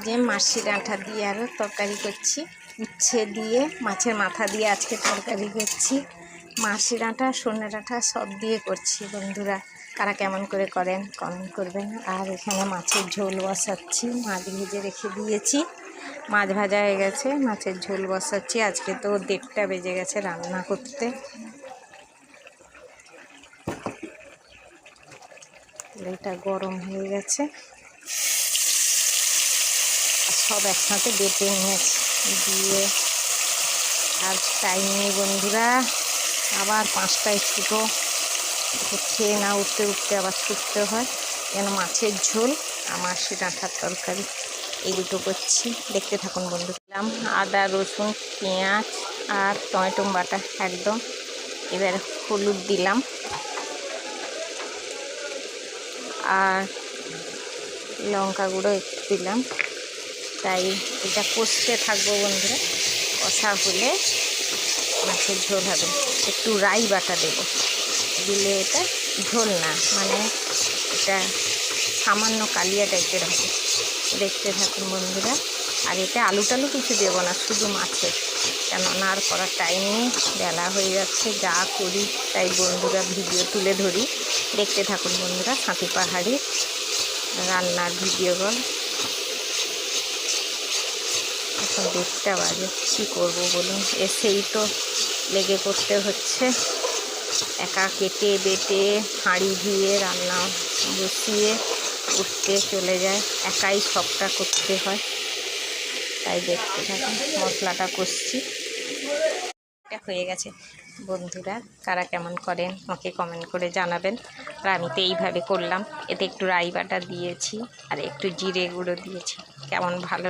যে মাছের ডাঁটা দিয়ে আরও তরকারি করছি, উচ্ছে দিয়ে মাছের মাথা দিয়ে আজকে তরকারি করছি। মাছের ডাঁটা সর্ষে ডাঁটা সব দিয়ে করছি। বন্ধুরা কারা কেমন করে করেন কমেন্ট করবেন। আর এখানে মাছের ঝোল বসাচ্ছি, মাছ ভেজে রেখে দিয়েছি, মাছ ভাজা হয়ে গেছে, মাছের ঝোল বসাচ্ছি। আজকে তো 1:30টা বেজে গেছে রান্না করতে। এটা গরম হয়ে গেছে, সব একসাথে বেটে নিয়েছি দিয়ে। আর টাইম নেই বন্ধুরা, আবার 5টায় ছুটো, খেয়ে না উঠতে উঠতে আবার ছুটতে হয়। যেন মাছের ঝোল আর মাছের ডাঁটার তরকারি এই দুটো করছি, দেখতে থাকুন বন্ধু। দিলাম আদা রসুন পেঁয়াজ আর টমেটো বাটা একদম। এবার হলুদ দিলাম আর লঙ্কা গুঁড়ো একটু দিলাম। তাই এটা কষতে থাকবো বন্ধুরা, কষা হলে মাছের ঝোল হবে। একটু রাই বাটা দেবো, দিলে এটা ঝোল না, মানে এটা সামান্য কালিয়া টাইপের হবে। দেখতে থাকুন বন্ধুরা। আর এতে আলু টালু কিছু দেবো না, শুধু মাছের, কেননা আর করার টাইম নেই, বেলা হয়ে যাচ্ছে। যা করি তাই বন্ধুরা ভিডিও তুলে ধরি, দেখতে থাকুন বন্ধুরা। সাথী পাহাড়ির রান্নার ভিডিওগুলো। এখন 1:30টা বাজে, কী করবো বলুন, এসেই তো লেগে করতে হচ্ছে। একা কেটে বেটে হাঁড়ি ধুয়ে রান্না বসিয়ে উঠতে চলে যায়, একাই সবটা করতে হয়। তাই দেখতে থাকুন, মশলাটা কষছি। এটা হয়ে গেছে বন্ধুরা, কারা কেমন করেন আমাকে কমেন্ট করে জানাবেন। আর আমি তো এইভাবে করলাম, এতে একটু রাই বাটা দিয়েছি আর একটু জিরে গুঁড়ো দিয়েছি। কেমন ভালো